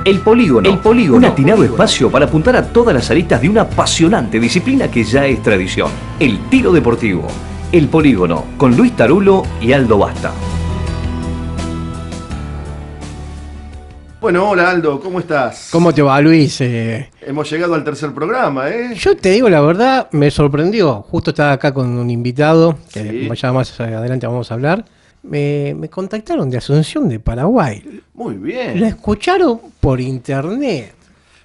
El Polígono. Un atinado espacio para apuntar a todas las aristas de una apasionante disciplina que ya es tradición. El tiro deportivo. El Polígono, con Luis Tarulo y Aldo Basta. Bueno, hola Aldo, ¿cómo estás? ¿Cómo te va, Luis? Hemos llegado al tercer programa, ¿eh? Yo te digo la verdad, me sorprendió. Justo estaba acá con un invitado, que ya más adelante vamos a hablar. Me contactaron de Asunción, de Paraguay. Muy bien. Lo escucharon por internet.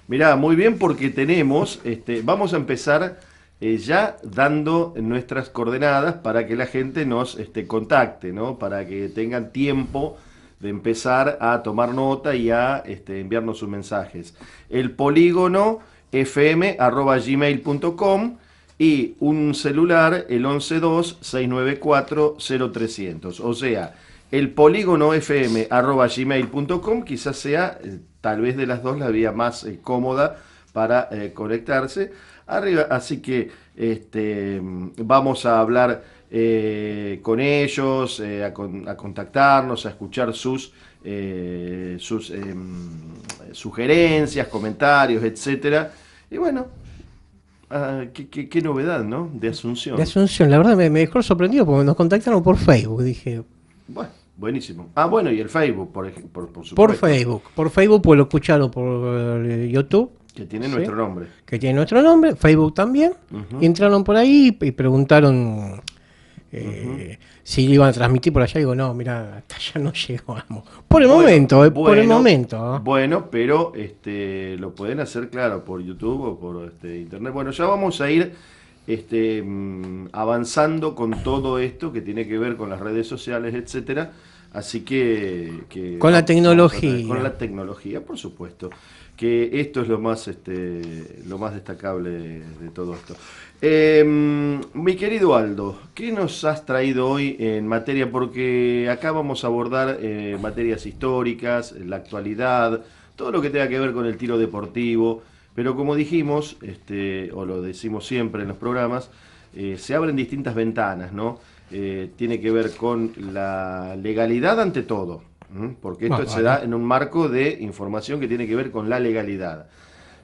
Mirá, muy bien porque tenemos, vamos a empezar ya dando nuestras coordenadas para que la gente nos contacte, ¿no? Para que tengan tiempo de empezar a tomar nota y a enviarnos sus mensajes. El polígono fm@gmail.com y un celular, el 112-694-0300. O sea, el polígono fm@gmail.com quizás sea, tal vez de las dos, la vía más cómoda para conectarse. Arriba, así que vamos a hablar con ellos, a contactarnos, a escuchar sus sugerencias, comentarios, etcétera. Y bueno, qué novedad, ¿no? De Asunción. De Asunción, la verdad me dejó sorprendido porque nos contactaron por Facebook. Dije, bueno, buenísimo. Ah, bueno, y el Facebook, por supuesto. Por Facebook, pues lo escucharon por YouTube. Que tiene nuestro nombre. Que tiene nuestro nombre, Facebook también. Y entraron por ahí y preguntaron si lo iban a transmitir por allá. Digo, no, mira, hasta allá no llegamos. Por el momento. Bueno, pero lo pueden hacer, claro, por YouTube o por internet. Bueno, ya vamos a ir avanzando con todo esto que tiene que ver con las redes sociales, etcétera. Así que con la tecnología. Con la tecnología, por supuesto. Que esto es lo más destacable de todo esto. Mi querido Aldo, ¿qué nos has traído hoy en materia? Porque acá vamos a abordar materias históricas, la actualidad, todo lo que tenga que ver con el tiro deportivo, pero como dijimos, o lo decimos siempre en los programas, se abren distintas ventanas, ¿no? Tiene que ver con la legalidad ante todo, porque esto se da en un marco de información que tiene que ver con la legalidad.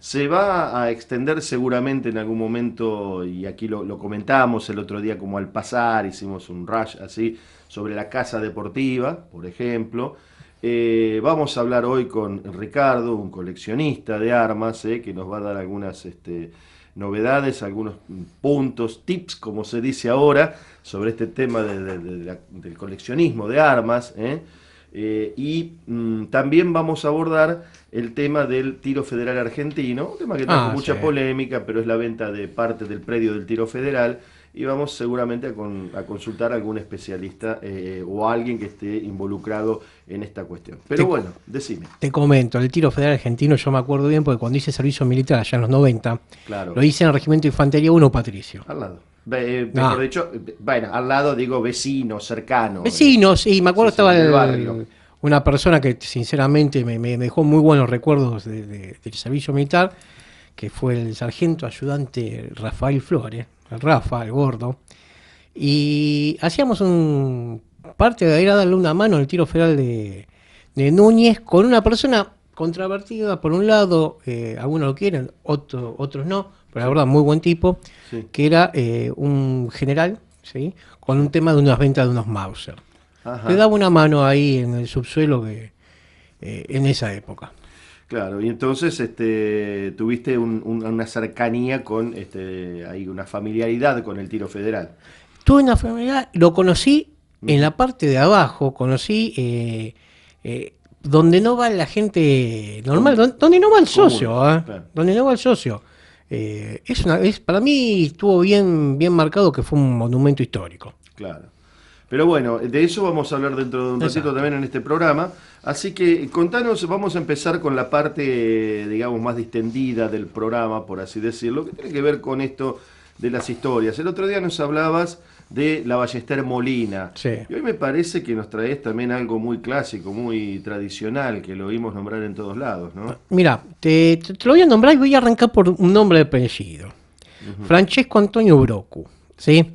Se va a extender seguramente en algún momento, y aquí lo comentábamos el otro día como al pasar, hicimos un rush así, sobre la casa deportiva, por ejemplo. Vamos a hablar hoy con Ricardo, un coleccionista de armas, que nos va a dar algunas novedades, algunos puntos, tips, como se dice ahora, sobre este tema del coleccionismo de armas, y también vamos a abordar el tema del tiro federal argentino, un tema que trajo mucha polémica, pero es la venta de parte del predio del tiro federal, y vamos seguramente a consultar a algún especialista o a alguien que esté involucrado en esta cuestión. Pero bueno, decime. Te comento, el tiro federal argentino yo me acuerdo bien porque cuando hice servicio militar allá en los 90, claro, lo hice en el Regimiento de Infantería 1 Patricio. Al lado. Mejor dicho, bueno, al lado digo vecinos, cercanos. Vecinos, sí, me acuerdo, estaba el barrio. Una persona que sinceramente me dejó muy buenos recuerdos del servicio militar, que fue el sargento ayudante Rafael Flores, el Rafa, el gordo, y hacíamos parte de ir a darle una mano al tiro federal de Núñez con una persona contravertida, por un lado, algunos lo quieren, otros no, pero la verdad muy buen tipo, sí, que era un general, ¿sí?, con un tema de unas ventas de unos Mauser. Le daba una mano ahí en el subsuelo en esa época. Claro, y entonces tuviste una cercanía con, hay una familiaridad con el tiro federal. Tuve una familiaridad, lo conocí en la parte de abajo, conocí donde no va la gente normal, donde no va el socio, claro, donde no va el socio. Para mí estuvo bien marcado que fue un monumento histórico. Claro. Pero bueno, de eso vamos a hablar dentro de un ratito también en este programa. Así que contanos, vamos a empezar con la parte, digamos, más distendida del programa, por así decirlo, que tiene que ver con esto de las historias. El otro día nos hablabas de la Ballester Molina. Sí. Y hoy me parece que nos traes también algo muy clásico, muy tradicional, que lo oímos nombrar en todos lados, ¿no? Mira, te lo voy a nombrar y voy a arrancar por un nombre de apellido. Francesco Antonio Brocu. ¿Sí?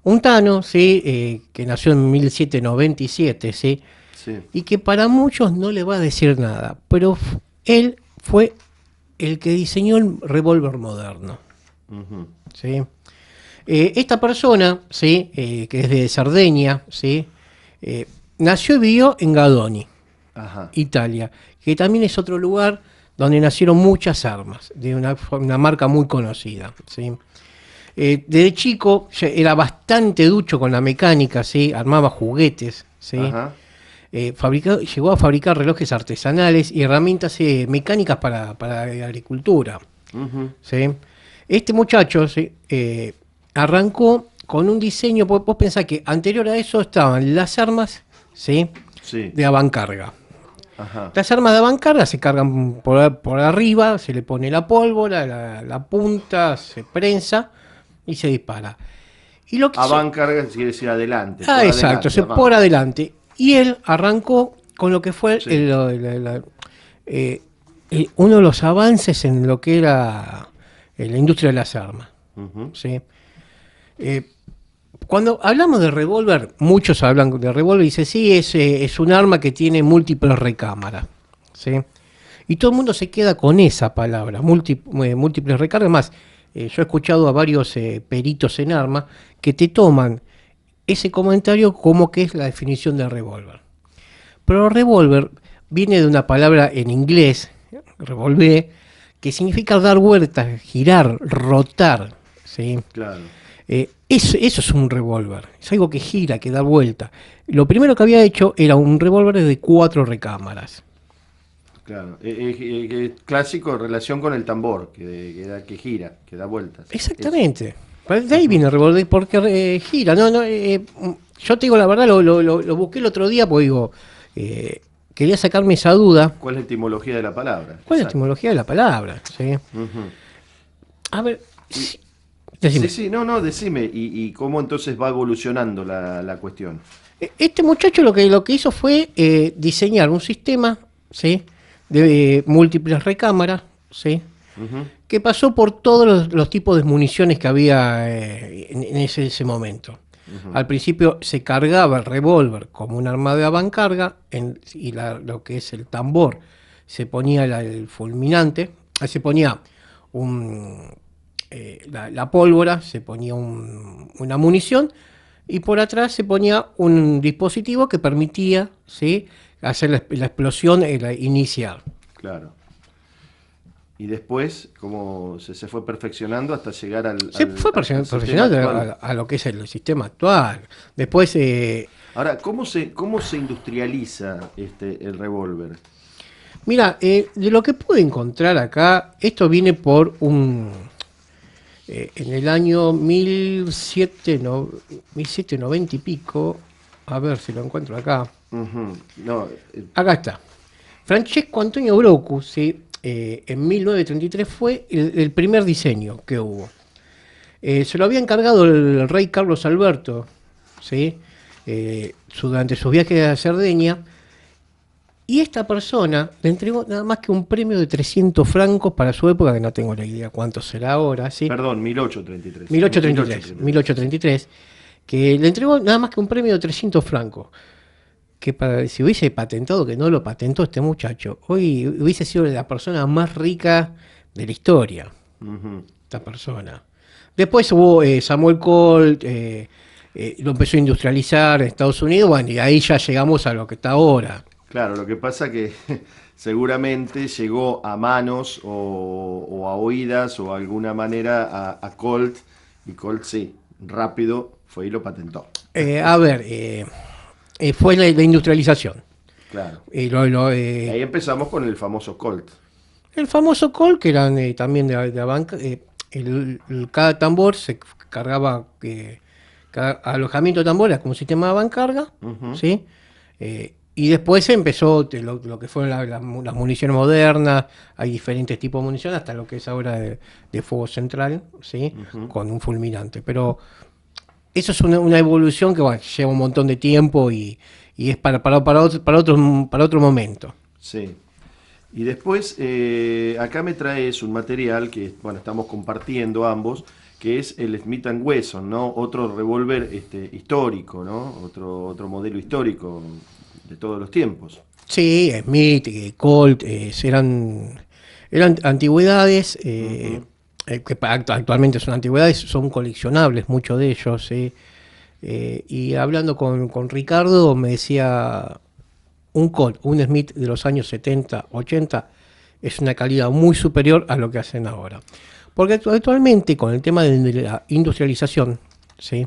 Un tano, ¿sí? Que nació en 1797, ¿sí? Sí, y que para muchos no le va a decir nada, pero él fue el que diseñó el revólver moderno. ¿Sí? Esta persona, ¿sí? Que es de Cerdeña, ¿sí? Nació y vivió en Gadoni, Ajá. Italia, que también es otro lugar donde nacieron muchas armas, de una marca muy conocida. ¿Sí? Desde chico era bastante ducho con la mecánica, ¿sí? Armaba juguetes, ¿sí? Ajá. Llegó a fabricar relojes artesanales y herramientas mecánicas para la agricultura. Ujú. ¿Sí? Este muchacho, ¿sí? Arrancó con un diseño, vos pensás que anterior a eso estaban las armas, ¿sí? Sí. De avancarga. Ajá. Las armas de avancarga se cargan por arriba, se le pone la pólvora, la punta, se prensa y se dispara. Y lo que Avancarga quiere decir adelante. exacto, adelante, por adelante. Y él arrancó con lo que fue Sí. uno de los avances en lo que era la industria de las armas. Ujú. ¿Sí? Cuando hablamos de revólver, muchos hablan de revólver y dicen, sí, es un arma que tiene múltiples recámaras. ¿Sí? Y todo el mundo se queda con esa palabra, múltiples recargas. Más, yo he escuchado a varios peritos en armas que te toman ese comentario como que es la definición de revólver. Pero revólver viene de una palabra en inglés, revolver, que significa dar vueltas, girar, rotar. ¿Sí? Claro. Eso es un revólver, es algo que gira, que da vuelta. Lo primero que había hecho era un revólver de 4 recámaras. Claro. Clásico en relación con el tambor, que gira, que da vueltas. Exactamente. De ahí viene el revólver, porque gira. Yo te digo la verdad, lo busqué el otro día, porque digo, quería sacarme esa duda. ¿Cuál es la etimología de la palabra? ¿Cuál es la Exacto. etimología de la palabra? ¿Sí? Ujú. A ver, Sí, decime. sí, no, decime. ¿Y cómo entonces va evolucionando la cuestión? Este muchacho lo que hizo fue diseñar un sistema, ¿sí? De múltiples recámaras, ¿sí? Ujú. Que pasó por todos los tipos de municiones que había en ese momento. Al principio se cargaba el revólver como un arma de avancarga y lo que es el tambor se ponía el fulminante, se ponía la pólvora, se ponía una munición y por atrás se ponía un dispositivo que permitía, ¿sí? Hacer la explosión inicial. Claro. Y después, ¿cómo se fue perfeccionando hasta llegar Se fue al sistema perfeccionando actual? a lo que es el sistema actual. Después, Ahora, ¿cómo se industrializa el revólver? mira, de lo que pude encontrar acá, esto viene por en el año 1790 y pico, a ver si lo encuentro acá. Ujú. No, Acá está. Francesco Antonio Brocu, ¿sí? En 1933 fue el primer diseño que hubo. Se lo había encargado el rey Carlos Alberto, ¿sí? Durante sus viajes a Cerdeña, y esta persona le entregó nada más que un premio de 300 francos para su época, que no tengo la idea cuánto será ahora, ¿sí? perdón, 1833. 1833, que le entregó nada más que un premio de 300 francos. Que si hubiese patentado, que no lo patentó este muchacho, hoy hubiese sido la persona más rica de la historia, Ujú. esta persona. Después hubo Samuel Colt, lo empezó a industrializar en Estados Unidos, bueno, y ahí ya llegamos a lo que está ahora. Claro, lo que pasa que seguramente llegó a manos o a oídas o alguna manera a Colt, y Colt sí, rápido fue y lo patentó. Fue la industrialización. Claro. Y Y ahí empezamos con el famoso Colt. el famoso Colt, que eran también de banca, cada tambor se cargaba, cada alojamiento de tambor era como un sistema de avancarga, Ujú. ¿sí? Y después empezó lo que fueron las municiones modernas, hay diferentes tipos de munición, hasta lo que es ahora de fuego central, ¿sí? Ujú. Con un fulminante. Pero eso es una evolución que bueno, lleva un montón de tiempo y es para otro momento. Sí. Y después, acá me traes un material que, bueno, estamos compartiendo ambos, que es el Smith & Wesson, ¿no? Otro revólver histórico, ¿no? Otro modelo histórico de todos los tiempos. Sí, Smith, Colt, eran Eran antigüedades, actualmente son antigüedades, son coleccionables, muchos de ellos. Y hablando con Ricardo, me decía, un Smith de los años 70, 80, es una calidad muy superior a lo que hacen ahora. Porque actualmente, con el tema de la industrialización, ¿sí?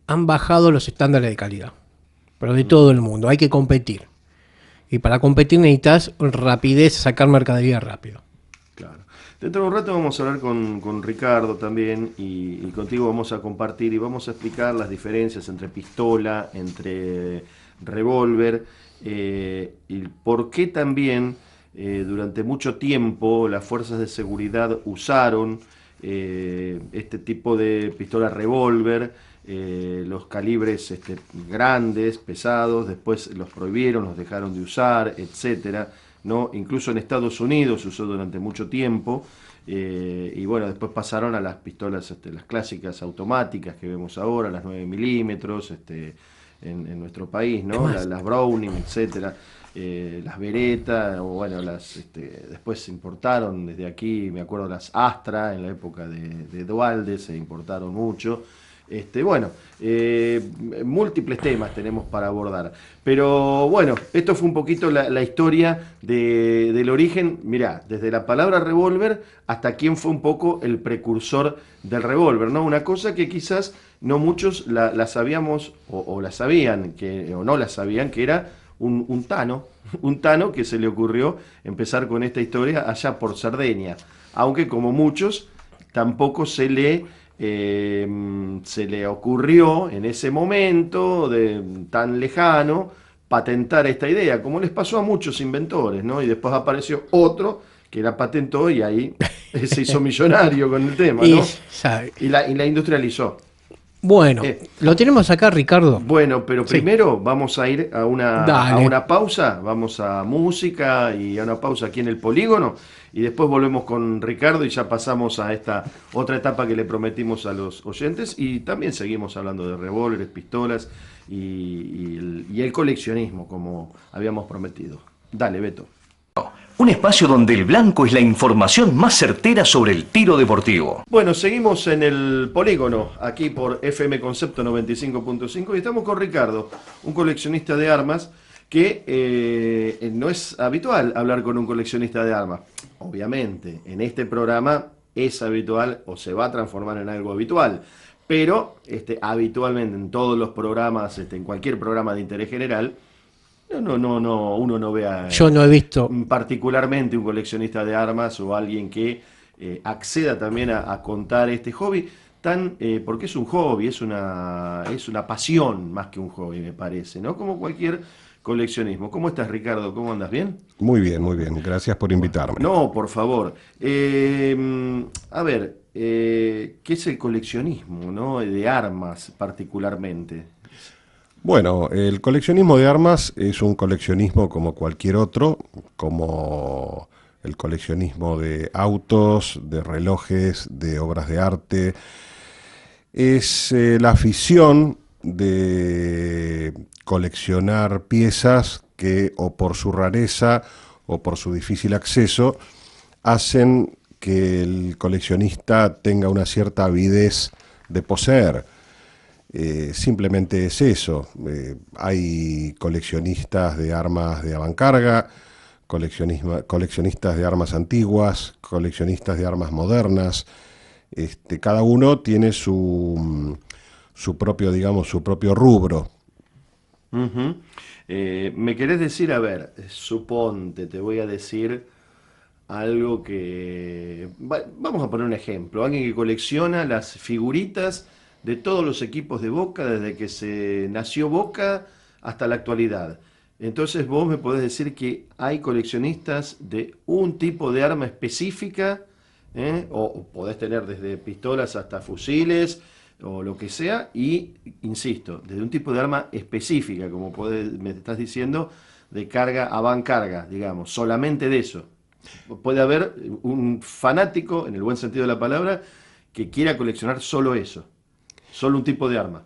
Han bajado los estándares de calidad, pero de todo el mundo. Hay que competir. Y para competir necesitas rapidez, sacar mercadería rápido. Claro. Dentro de un rato vamos a hablar con Ricardo también y contigo vamos a compartir y vamos a explicar las diferencias entre pistola, entre revólver y por qué también durante mucho tiempo las fuerzas de seguridad usaron este tipo de pistola revólver. Los calibres grandes, pesados, después los prohibieron, los dejaron de usar, etcétera, ¿no? Incluso en Estados Unidos se usó durante mucho tiempo, y bueno, después pasaron a las pistolas, las clásicas automáticas que vemos ahora, las 9 milímetros, en nuestro país, ¿no? Las Browning, etcétera, las Beretta, o bueno, después se importaron desde aquí, me acuerdo las Astra, en la época de Dualde se importaron mucho. Bueno, múltiples temas tenemos para abordar. Pero bueno, esto fue un poquito la historia del origen, mirá, desde la palabra revólver hasta quién fue un poco el precursor del revólver, ¿no? Una cosa que quizás no muchos la sabíamos o la sabían, o no la sabían, que era un tano que se le ocurrió empezar con esta historia allá por Cerdeña, aunque como muchos tampoco se le ocurrió en ese momento tan lejano patentar esta idea, como les pasó a muchos inventores, ¿no? Y después apareció otro que la patentó y ahí se hizo millonario con el tema, ¿no? Y la industrializó. Bueno, lo tenemos acá, Ricardo. Bueno, pero primero vamos a ir a una pausa, vamos a música y a una pausa aquí en el Polígono y después volvemos con Ricardo y ya pasamos a esta otra etapa que le prometimos a los oyentes y también seguimos hablando de revólveres, pistolas y el coleccionismo como habíamos prometido. Dale, Beto. Un espacio donde el blanco es la información más certera sobre el tiro deportivo. Bueno, seguimos en el Polígono, aquí por FM Concepto 95.5 y estamos con Ricardo, un coleccionista de armas que no es habitual hablar con un coleccionista de armas. Obviamente, en este programa es habitual o se va a transformar en algo habitual, pero habitualmente en todos los programas, en cualquier programa de interés general, uno no vea. Yo no he visto Particularmente un coleccionista de armas o alguien que acceda también a contar este hobby, porque es un hobby, es una pasión más que un hobby, me parece, ¿no? Como cualquier coleccionismo. ¿Cómo estás, Ricardo? ¿Cómo andas? ¿Bien? Muy bien, muy bien. Gracias por invitarme. No, por favor. A ver, ¿qué es el coleccionismo, ¿no? De armas particularmente? Bueno, el coleccionismo de armas es un coleccionismo como cualquier otro, como el coleccionismo de autos, de relojes, de obras de arte. Es la afición de coleccionar piezas que o por su rareza o por su difícil acceso hacen que el coleccionista tenga una cierta avidez de poseer. Simplemente es eso. Hay coleccionistas de armas de avancarga, coleccionistas de armas antiguas, coleccionistas de armas modernas. Cada uno tiene su propio, digamos, su propio rubro. Uh-huh. Me querés decir, a ver, suponte, te voy a decir algo que... Vamos a poner un ejemplo. Alguien que colecciona las figuritas de todos los equipos de Boca desde que se nació Boca hasta la actualidad. Entonces vos me podés decir que hay coleccionistas de un tipo de arma específica, o podés tener desde pistolas hasta fusiles o lo que sea, y insisto, desde un tipo de arma específica, como me estás diciendo, de carga a vancarga, digamos, solamente de eso. Puede haber un fanático, en el buen sentido de la palabra, que quiera coleccionar solo eso. Solo un tipo de arma.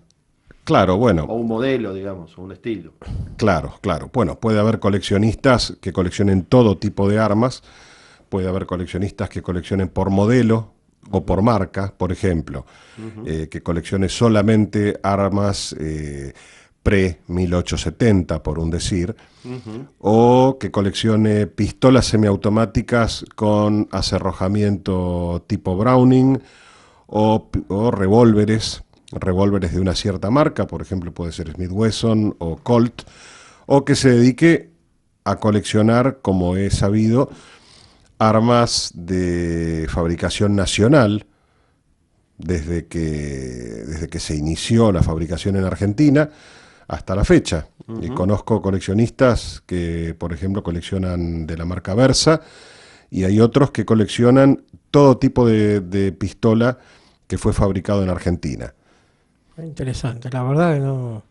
Claro, bueno. O un modelo, digamos, o un estilo. Claro. Bueno, puede haber coleccionistas que coleccionen todo tipo de armas, puede haber coleccionistas que coleccionen por modelo o por marca, por ejemplo, que coleccione solamente armas pre-1870, por un decir, o que coleccione pistolas semiautomáticas con acerrojamiento tipo Browning, o revólveres de una cierta marca, por ejemplo puede ser Smith Wesson o Colt, o que se dedique a coleccionar, como he sabido, armas de fabricación nacional, desde que se inició la fabricación en Argentina hasta la fecha. Y conozco coleccionistas que, por ejemplo, coleccionan de la marca Versa, y hay otros que coleccionan todo tipo de pistola que fue fabricado en Argentina. Interesante, la verdad que no.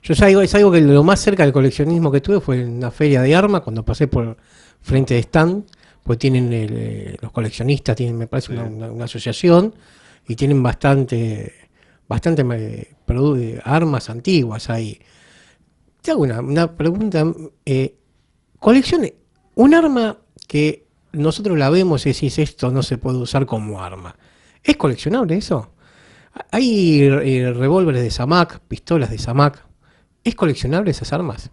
Es algo que lo más cerca del coleccionismo que tuve fue en una feria de armas, cuando pasé por frente de stand, pues tienen los coleccionistas, tienen, me parece, una asociación, y tienen bastante armas antiguas ahí. Te hago una pregunta. Coleccione un arma que nosotros la vemos y decís, esto no se puede usar como arma. ¿Es coleccionable eso? Hay revólveres de Samac, pistolas de Samac. ¿Es coleccionable esas armas?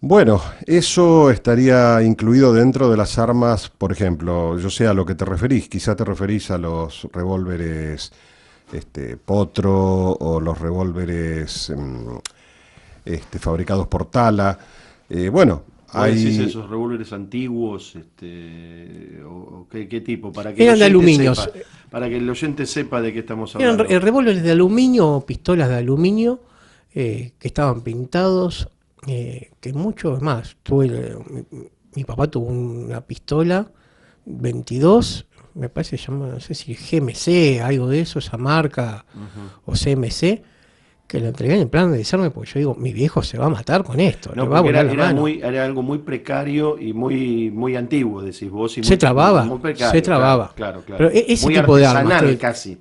Bueno, eso estaría incluido dentro de las armas, por ejemplo, yo sé a lo que te referís, quizá te referís a los revólveres Potro, o los revólveres fabricados por Tala. Bueno, ¿Decís esos revólveres antiguos? O ¿qué tipo? Para que eran de aluminio. Para que el oyente sepa de qué estamos hablando. Eran revólveres de aluminio, pistolas de aluminio, que estaban pintados, que mucho más. Mi papá tuvo una pistola 22, me parece, no sé si GMC, algo de eso, esa marca, o CMC, que lo entregué en el plan de desarme, porque yo digo, mi viejo se va a matar con esto. No, le va a volar la mano. Era algo muy precario y muy antiguo, decís vos. Y se trababa, muy precario, se trababa. Claro. Pero ese muy tipo de armas. Casi.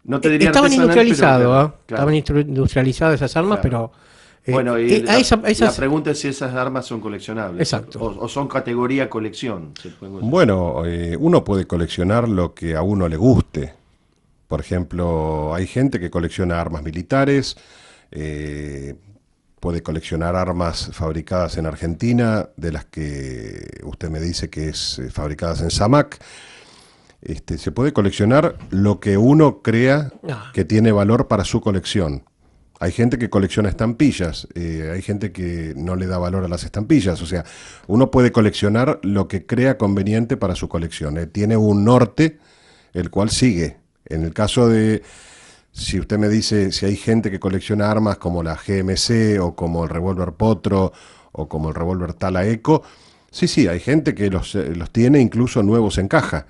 No te diría estaban industrializados, claro. Estaban industrializadas esas armas, claro. pero... Bueno, la pregunta es si esas armas son coleccionables. Exacto. O son categoría colección. Bueno, uno puede coleccionar lo que a uno le guste. Por ejemplo, hay gente que colecciona armas militares, puede coleccionar armas fabricadas en Argentina, de las que usted me dice que es fabricadas en Samac. Se puede coleccionar lo que uno crea que tiene valor para su colección. Hay gente que colecciona estampillas, hay gente que no le da valor a las estampillas. O sea, uno puede coleccionar lo que crea conveniente para su colección. Tiene un norte, el cual sigue. En el caso de, si usted me dice si hay gente que colecciona armas como la GMC, o como el revólver Potro, o como el revólver Tala Eco, sí, hay gente que los tiene incluso nuevos en caja.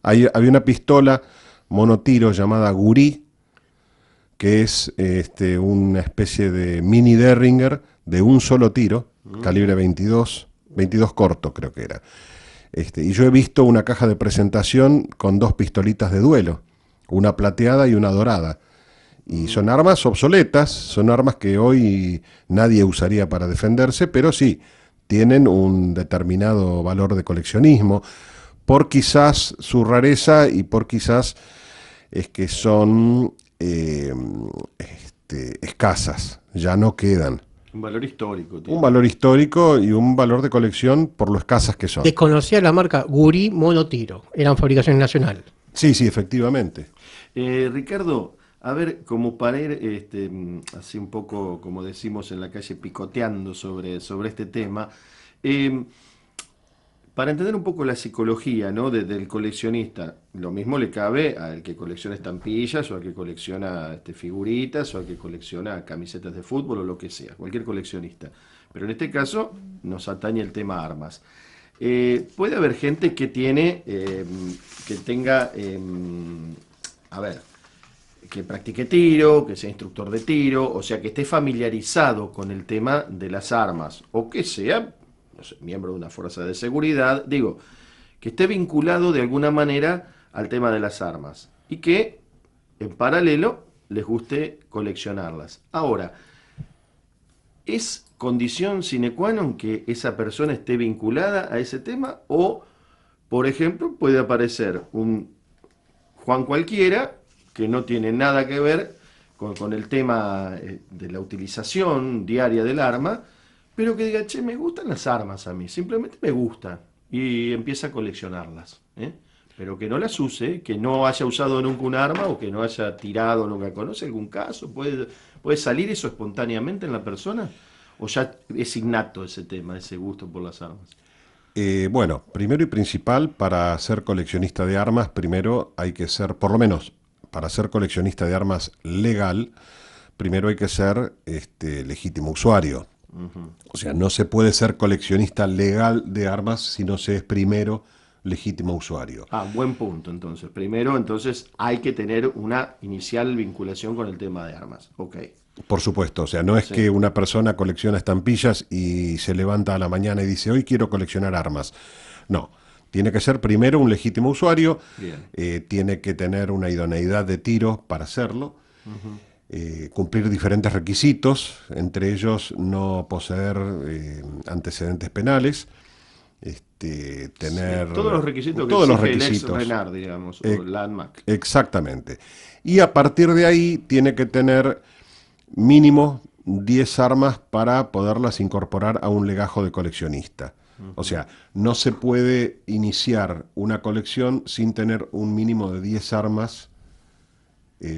Había una pistola monotiro llamada Gurí, que es una especie de mini Derringer de un solo tiro, calibre 22 corto creo que era. Y yo he visto una caja de presentación con 2 pistolitas de duelo, una plateada y una dorada. Y son armas obsoletas, son armas que hoy nadie usaría para defenderse, pero sí, tienen un determinado valor de coleccionismo, por quizás su rareza y por quizás es que son escasas, ya no quedan. Un valor histórico. Un valor histórico y un valor de colección por lo escasas que son. Desconocía la marca Gurí Monotiro, eran fabricación nacional. Sí, efectivamente. Ricardo, a ver, como para ir así un poco, como decimos en la calle, picoteando sobre este tema, para entender un poco la psicología, ¿no?, del coleccionista, lo mismo le cabe al que colecciona estampillas, o al que colecciona figuritas, o al que colecciona camisetas de fútbol, o lo que sea, cualquier coleccionista. Pero en este caso nos atañe el tema armas. Puede haber gente que tenga, que practique tiro, que sea instructor de tiro, o sea, que esté familiarizado con el tema de las armas, o que sea, no sé, miembro de una fuerza de seguridad, digo, que esté vinculado de alguna manera al tema de las armas, y que en paralelo les guste coleccionarlas. Ahora, ¿es condición sine qua non que esa persona esté vinculada a ese tema, o Por ejemplo, puede aparecer un Juan cualquiera que no tiene nada que ver con el tema de la utilización diaria del arma, pero que diga, che, me gustan las armas a mí, simplemente me gustan, y empieza a coleccionarlas, ¿eh? Pero que no las use, que no haya usado nunca un arma o que no haya tirado nunca. ¿Conoce algún caso? ¿Puede salir eso espontáneamente en la persona? ¿O ya es innato ese tema, ese gusto por las armas? Bueno, primero y principal, para ser coleccionista de armas, primero hay que ser, por lo menos para ser coleccionista de armas legal, primero hay que ser legítimo usuario. O sea, no se puede ser coleccionista legal de armas si no se es primero legítimo usuario. Ah, buen punto, entonces. Primero, entonces, hay que tener una inicial vinculación con el tema de armas. Ok. Por supuesto, o sea, no es Sí. que una persona colecciona estampillas y se levanta a la mañana y dice, hoy quiero coleccionar armas. No, tiene que ser primero un legítimo usuario, Bien. tiene que tener una idoneidad de tiro para hacerlo, cumplir diferentes requisitos, entre ellos no poseer antecedentes penales, tener Sí, todos los requisitos que todos los exige el requisitos. ex Renard, digamos, o la ANMAC. Exactamente. Y a partir de ahí tiene que tener mínimo 10 armas para poderlas incorporar a un legajo de coleccionista. O sea, no se puede iniciar una colección sin tener un mínimo de 10 armas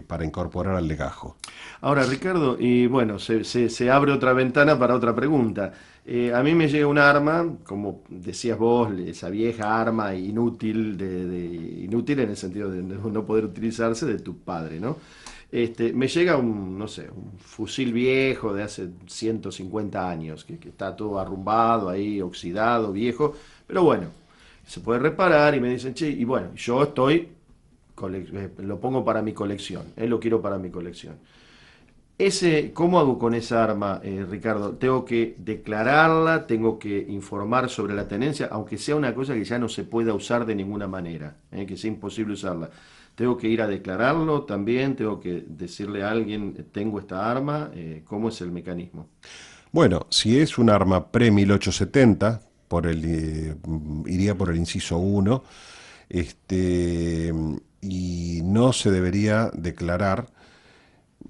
para incorporar al legajo. Ahora, Ricardo, y bueno, se abre otra ventana para otra pregunta. A mí me llega un arma, como decías vos, esa vieja arma inútil, inútil en el sentido de no poder utilizarse, de tu padre, ¿no? Me llega un, no sé, un fusil viejo de hace 150 años, que está todo arrumbado ahí, oxidado, viejo, pero bueno, se puede reparar y me dicen, che, y bueno, yo lo pongo para mi colección, lo quiero para mi colección. ¿Cómo hago con esa arma, Ricardo? ¿Tengo que declararla? ¿Tengo que informar sobre la tenencia? Aunque sea una cosa que ya no se pueda usar de ninguna manera, que sea imposible usarla. ¿Tengo que ir a declararlo también? ¿Tengo que decirle a alguien, tengo esta arma? ¿Cómo es el mecanismo? Bueno, si es un arma pre-1870, iría por el inciso 1, y no se debería declarar.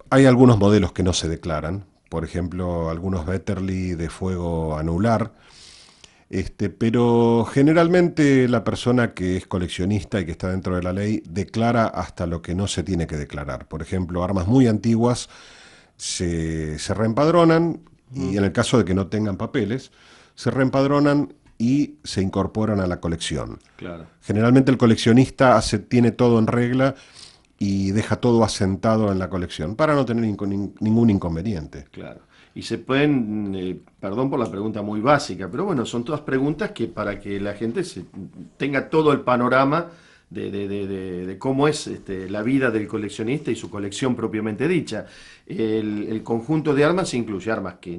Hay algunos modelos que no se declaran, por ejemplo, algunos Vetterli de fuego anular, pero generalmente la persona que es coleccionista y que está dentro de la ley declara hasta lo que no se tiene que declarar. Por ejemplo, armas muy antiguas se reempadronan y en el caso de que no tengan papeles, se reempadronan y se incorporan a la colección. Claro. Generalmente el coleccionista tiene todo en regla y deja todo asentado en la colección para no tener ningún inconveniente. Claro. Y se pueden, perdón por la pregunta muy básica, pero bueno, son todas preguntas que para que la gente tenga todo el panorama de cómo es la vida del coleccionista y su colección propiamente dicha. El conjunto de armas incluye armas que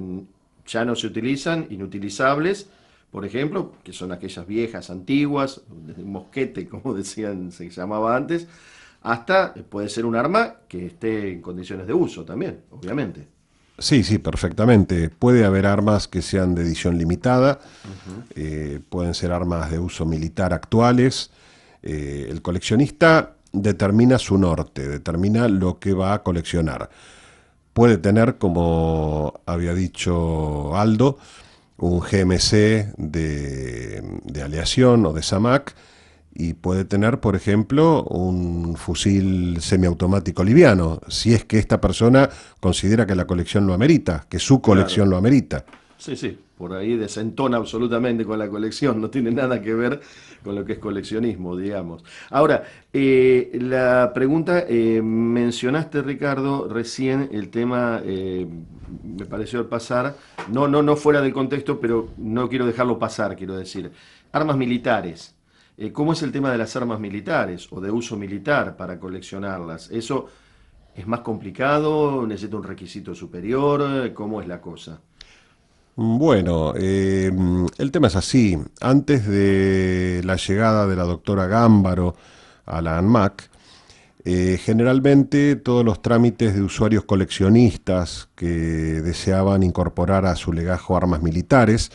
ya no se utilizan, inutilizables, por ejemplo, que son aquellas viejas, antiguas, un mosquete, como decían, se llamaba antes, hasta puede ser un arma que esté en condiciones de uso también, obviamente. Sí, sí, perfectamente. Puede haber armas que sean de edición limitada, pueden ser armas de uso militar actuales. El coleccionista determina su norte, determina lo que va a coleccionar. Puede tener, como había dicho Aldo, un GMC de aleación o de SAMAC, y puede tener, por ejemplo, un fusil semiautomático liviano, si es que esta persona considera que la colección lo amerita, que su colección lo amerita. Sí, sí, por ahí desentona absolutamente con la colección, no tiene nada que ver con lo que es coleccionismo, digamos. Ahora, la pregunta, mencionaste, Ricardo, recién el tema, me pareció al pasar, no fuera del contexto, pero no quiero dejarlo pasar, quiero decir, armas militares. ¿Cómo es el tema de las armas militares o de uso militar para coleccionarlas? ¿Eso es más complicado? ¿Necesita un requisito superior? ¿Cómo es la cosa? Bueno, el tema es así. Antes de la llegada de la doctora Gámbaro a la ANMAC, generalmente todos los trámites de usuarios coleccionistas que deseaban incorporar a su legajo armas militares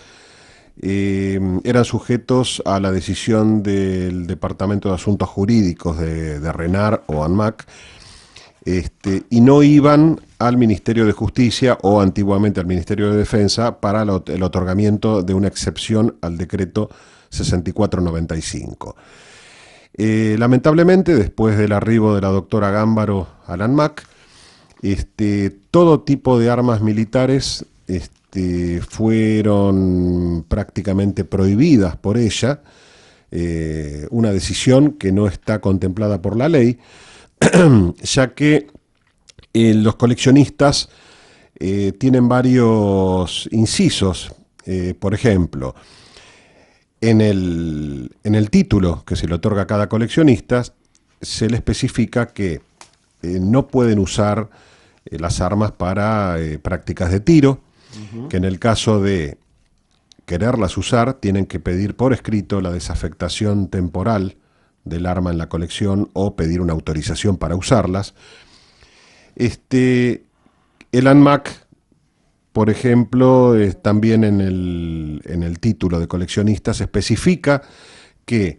eran sujetos a la decisión del Departamento de Asuntos Jurídicos de RENAR o ANMAC, y no iban al Ministerio de Justicia o antiguamente al Ministerio de Defensa para el otorgamiento de una excepción al decreto 6495. Lamentablemente, después del arribo de la doctora Gámbaro al ANMAC, todo tipo de armas militares fueron prácticamente prohibidas por ella, una decisión que no está contemplada por la ley, ya que los coleccionistas tienen varios incisos. Por ejemplo, en el título que se le otorga a cada coleccionista se le especifica que no pueden usar las armas para prácticas de tiro, que en el caso de quererlas usar tienen que pedir por escrito la desafectación temporal del arma en la colección o pedir una autorización para usarlas. El ANMAC, por ejemplo, también en el título de coleccionistas especifica que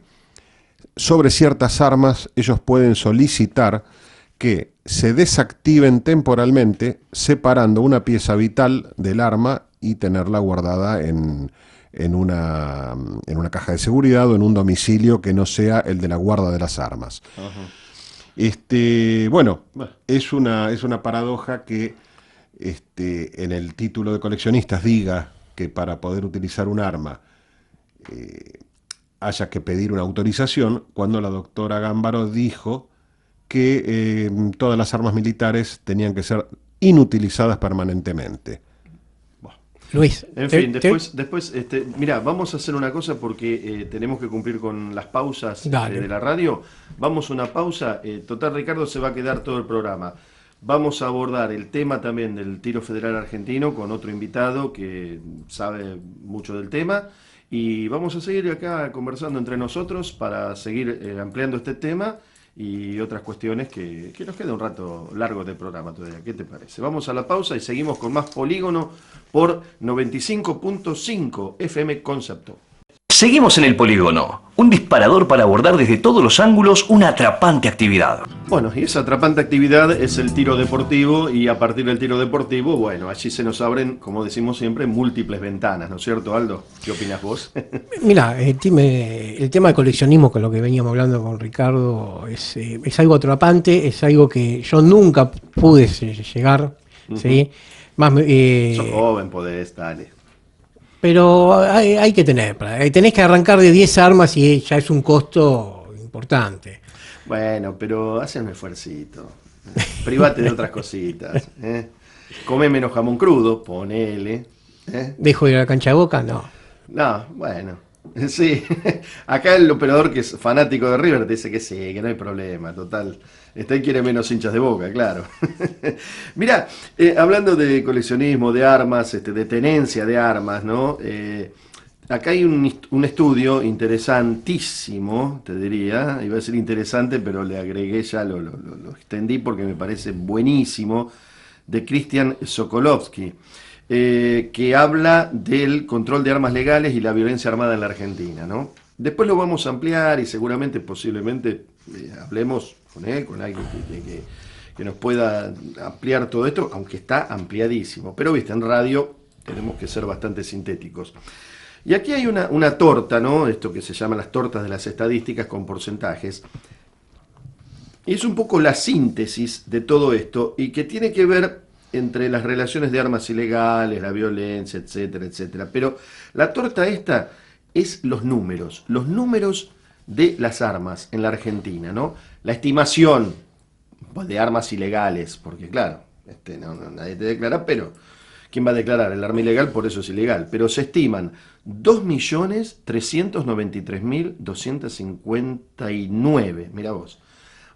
sobre ciertas armas ellos pueden solicitar que se desactiven temporalmente separando una pieza vital del arma y tenerla guardada en una caja de seguridad o en un domicilio que no sea el de la guarda de las armas. Ajá. Bueno, es una paradoja que en el título de coleccionistas diga que para poder utilizar un arma haya que pedir una autorización, cuando la doctora Gámbaro dijo que todas las armas militares tenían que ser inutilizadas permanentemente. Luis, En fin, después mira, vamos a hacer una cosa porque tenemos que cumplir con las pausas de la radio. Vamos a una pausa. Total, Ricardo se va a quedar todo el programa. Vamos a abordar el tema también del tiro federal argentino con otro invitado que sabe mucho del tema. Y vamos a seguir acá conversando entre nosotros para seguir ampliando este tema y otras cuestiones que nos queda un rato largo de programa todavía. ¿Qué te parece? Vamos a la pausa y seguimos con más Polígono por 95.5 FM Concepto. Seguimos en el Polígono, un disparador para abordar desde todos los ángulos una atrapante actividad. Bueno, y esa atrapante actividad es el tiro deportivo, y a partir del tiro deportivo, bueno, allí se nos abren, como decimos siempre, múltiples ventanas, ¿no es cierto, Aldo? ¿Qué opinas vos? Mira, el tema de coleccionismo, con lo que veníamos hablando con Ricardo, es algo atrapante, es algo que yo nunca pude llegar, ¿sí? Más, Sos joven, podés, dale. Pero hay que tenés que arrancar de 10 armas y ya es un costo importante. Bueno, pero hace un esfuercito. Private de otras cositas. Come menos jamón crudo, ponele. ¿Dejo de ir a la cancha de Boca? No. No, bueno. Sí. Acá el operador, que es fanático de River, te dice que sí, que no hay problema, total. Quiere menos hinchas de Boca, claro. Mirá, hablando de coleccionismo, de armas, de tenencia de armas, ¿no? Acá hay un estudio interesantísimo, te diría. Iba a decir interesante, pero le agregué ya, lo extendí porque me parece buenísimo, de Christian Sokolovsky, que habla del control de armas legales y la violencia armada en la Argentina, ¿no? Después lo vamos a ampliar y seguramente, posiblemente, hablemos con él, con alguien que nos pueda ampliar todo esto, aunque está ampliadísimo. Pero, viste, en radio tenemos que ser bastante sintéticos. Y aquí hay una torta, ¿no? Esto que se llama las tortas de las estadísticas con porcentajes. Y es un poco la síntesis de todo esto y que tiene que ver entre las relaciones de armas ilegales, la violencia, etcétera, etcétera. Pero la torta esta es los números de las armas en la Argentina, ¿no? La estimación de armas ilegales, porque claro, nadie te declara, pero ¿quién va a declarar el arma ilegal? Por eso es ilegal. Pero se estiman 2.393.259, mira vos.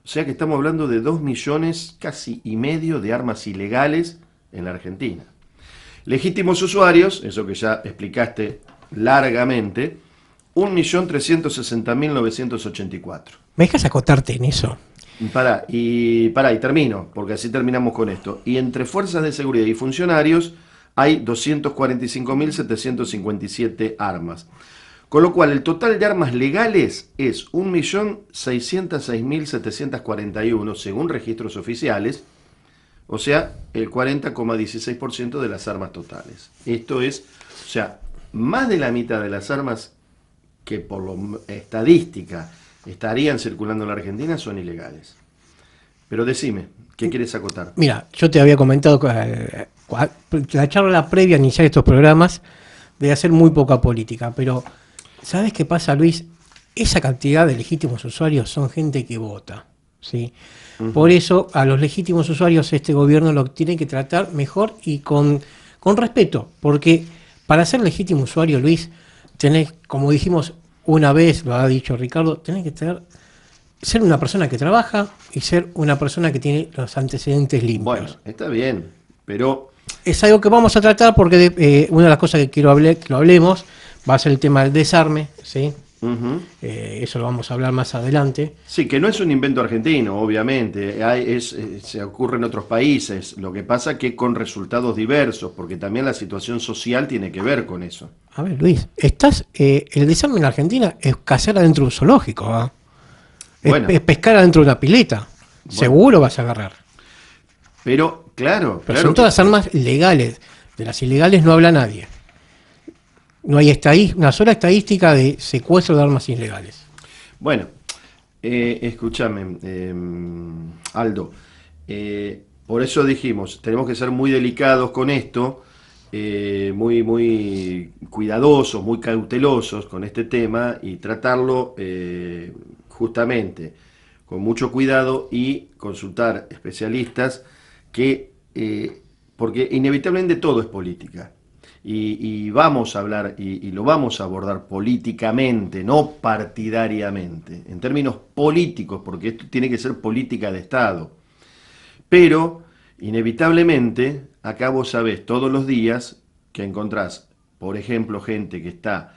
O sea que estamos hablando de 2 millones casi y medio de armas ilegales en la Argentina. Legítimos usuarios, eso que ya explicaste largamente, 1.360.984. ¿Me dejas acotarte en eso? Pará, y termino, porque así terminamos con esto. Y entre fuerzas de seguridad y funcionarios hay 245.757 armas. Con lo cual, el total de armas legales es 1.606.741, según registros oficiales, o sea, el 40,16% de las armas totales. Esto es, o sea, más de la mitad de las armas que por estadística estarían circulando en la Argentina son ilegales. Pero decime, ¿qué quieres acotar? Mira, yo te había comentado la charla previa a iniciar estos programas de hacer muy poca política, pero ¿sabes qué pasa, Luis? Esa cantidad de legítimos usuarios son gente que vota, ¿sí? Por eso a los legítimos usuarios este gobierno lo tiene que tratar mejor y con respeto, porque para ser legítimo usuario, Luis, tenés, como dijimos una vez, lo ha dicho Ricardo, tenés que ser una persona que trabaja y ser una persona que tiene los antecedentes limpios. Bueno, está bien, pero... Es algo que vamos a tratar porque una de las cosas que quiero que lo hablemos va a ser el tema del desarme, ¿sí? Eso lo vamos a hablar más adelante. Sí, que no es un invento argentino, obviamente, se ocurre en otros países, lo que pasa que con resultados diversos, porque también la situación social tiene que ver con eso. A ver, Luis, el desarme en Argentina es cazar adentro de un zoológico, ¿ah? Bueno. Es pescar adentro de una pileta, bueno. Seguro vas a agarrar. Pero, claro. Pero son todas armas legales, de las ilegales no habla nadie. No hay una sola estadística de secuestro de armas ilegales. Bueno, escúchame, Aldo. Por eso dijimos, tenemos que ser muy delicados con esto, muy cuidadosos, muy cautelosos con este tema y tratarlo justamente con mucho cuidado y consultar especialistas porque inevitablemente todo es política. Y vamos a hablar y lo vamos a abordar políticamente, no partidariamente, en términos políticos, porque esto tiene que ser política de Estado. Pero, inevitablemente, acá vos sabés todos los días que encontrás, por ejemplo, gente que está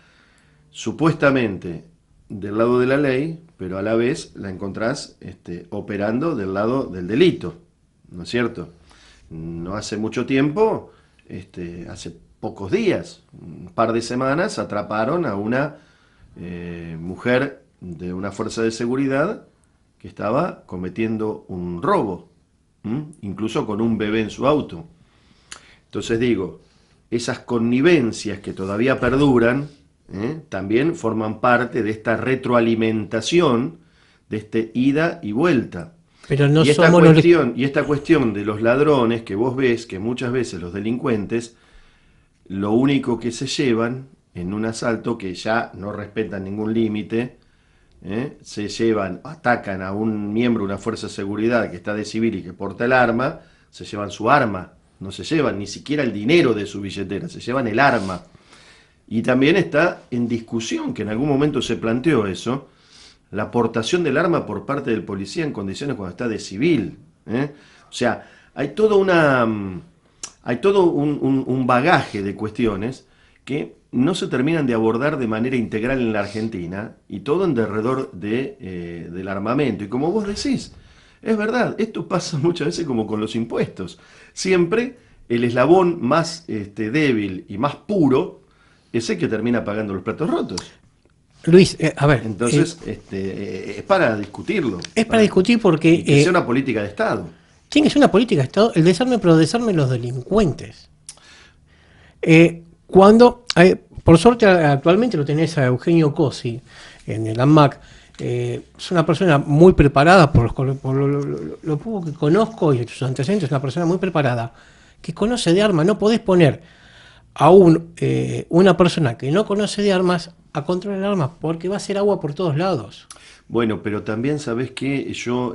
supuestamente del lado de la ley, pero a la vez la encontrás operando del lado del delito, ¿no es cierto? No hace mucho tiempo, hace pocos días, un par de semanas, atraparon a una mujer de una fuerza de seguridad que estaba cometiendo un robo, incluso con un bebé en su auto. Entonces digo, esas connivencias que todavía perduran, también forman parte de esta retroalimentación, de este ida y vuelta. Pero no y esta cuestión de los ladrones, que vos ves que muchas veces los delincuentes, lo único que se llevan en un asalto que ya no respetan ningún límite, se llevan, atacan a un miembro de una fuerza de seguridad que está de civil y que porta el arma, se llevan su arma, no se llevan ni siquiera el dinero de su billetera, se llevan el arma. Y también está en discusión, que en algún momento se planteó eso, la aportación del arma por parte del policía en condiciones cuando está de civil. O sea, hay todo un bagaje de cuestiones que no se terminan de abordar de manera integral en la Argentina, y todo en derredor del armamento. Y como vos decís, es verdad, esto pasa muchas veces como con los impuestos. Siempre el eslabón más débil y más puro es el que termina pagando los platos rotos. Luis, a ver. Entonces, es para discutirlo. Es para discutir porque... Y que sea una política de Estado. Tiene que ser una política de Estado, el desarme, pero desarme los delincuentes. Por suerte, actualmente lo tenés a Eugenio Cosi en el ANMAC. Es una persona muy preparada, por lo poco que conozco y sus antecedentes, es una persona muy preparada, que conoce de armas. No podés poner a una persona que no conoce de armas a controlar armas, porque va a ser agua por todos lados. Bueno, pero también sabés que yo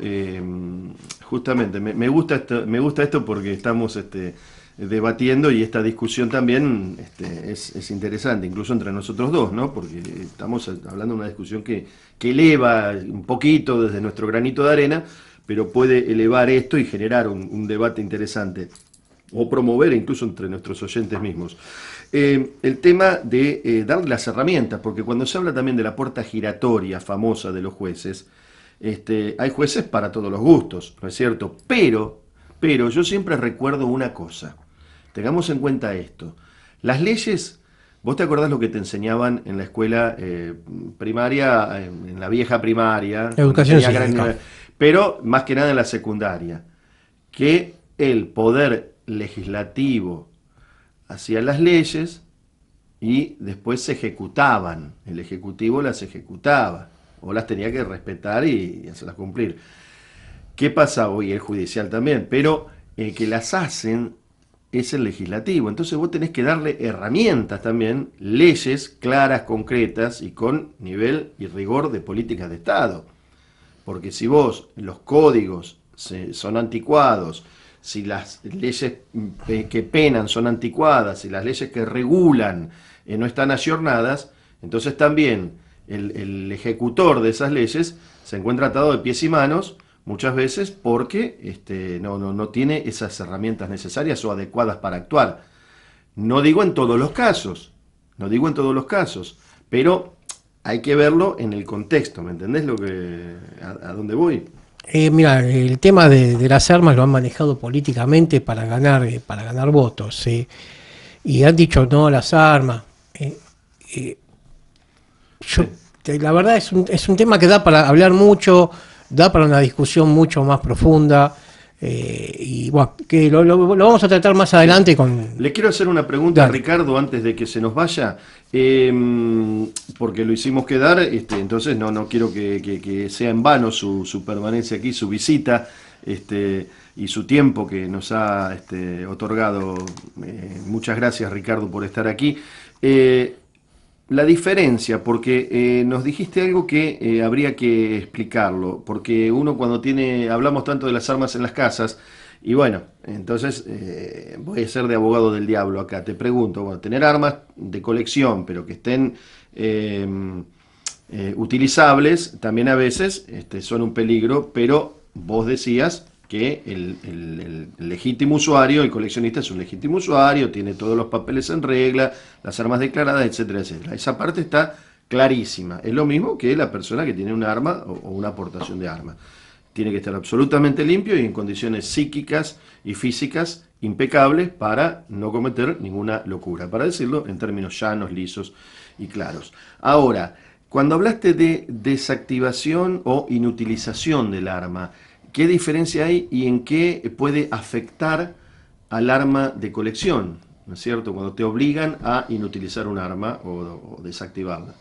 justamente me gusta esto porque estamos debatiendo, y esta discusión también es interesante, incluso entre nosotros dos, ¿no? Porque estamos hablando de una discusión que eleva un poquito desde nuestro granito de arena, pero puede elevar esto y generar un debate interesante, o promover incluso entre nuestros oyentes mismos. El tema de darle las herramientas, porque cuando se habla también de la puerta giratoria famosa de los jueces, hay jueces para todos los gustos, ¿no es cierto? Pero yo siempre recuerdo una cosa, tengamos en cuenta esto. Las leyes, vos te acordás lo que te enseñaban en la escuela primaria, en la vieja primaria, Educación cuando tenía cívica. pero más que nada en la secundaria, que el poder legislativo hacía las leyes y después se ejecutaban. El ejecutivo las ejecutaba o las tenía que respetar y hacerlas cumplir. ¿Qué pasa hoy? El judicial también, pero el que las hacen es el legislativo. Entonces vos tenés que darle herramientas también, leyes claras, concretas y con nivel y rigor de políticas de Estado. Porque si vos, los códigos son anticuados, si las leyes que penan son anticuadas, si las leyes que regulan no están ayornadas, entonces también el ejecutor de esas leyes se encuentra atado de pies y manos muchas veces porque no tiene esas herramientas necesarias o adecuadas para actuar. No digo en todos los casos, pero hay que verlo en el contexto, ¿me entendés a dónde voy? Mira, el tema de las armas lo han manejado políticamente para ganar votos, y han dicho no a las armas. La verdad es un tema que da para hablar mucho, da para una discusión mucho más profunda, y bueno, que lo vamos a tratar más adelante con... Le quiero hacer una pregunta Dale. a Ricardo antes de que se nos vaya, porque lo hicimos quedar, entonces no quiero que sea en vano su permanencia aquí, su visita, y su tiempo que nos ha otorgado. Muchas gracias, Ricardo, por estar aquí. La diferencia, porque nos dijiste algo que habría que explicarlo, porque uno cuando hablamos tanto de las armas en las casas, y bueno, entonces voy a ser de abogado del diablo acá, te pregunto, bueno, tener armas de colección, pero que estén utilizables, también a veces son un peligro, pero vos decías que el legítimo usuario, el coleccionista es un legítimo usuario, tiene todos los papeles en regla, las armas declaradas, etcétera, etcétera. Esa parte está clarísima. Es lo mismo que la persona que tiene un arma o una aportación de arma. Tiene que estar absolutamente limpio y en condiciones psíquicas y físicas impecables para no cometer ninguna locura, para decirlo en términos llanos, lisos y claros. Ahora, cuando hablaste de desactivación o inutilización del arma, ¿qué diferencia hay y en qué puede afectar al arma de colección? ¿No es cierto? Cuando te obligan a inutilizar un arma o desactivarla.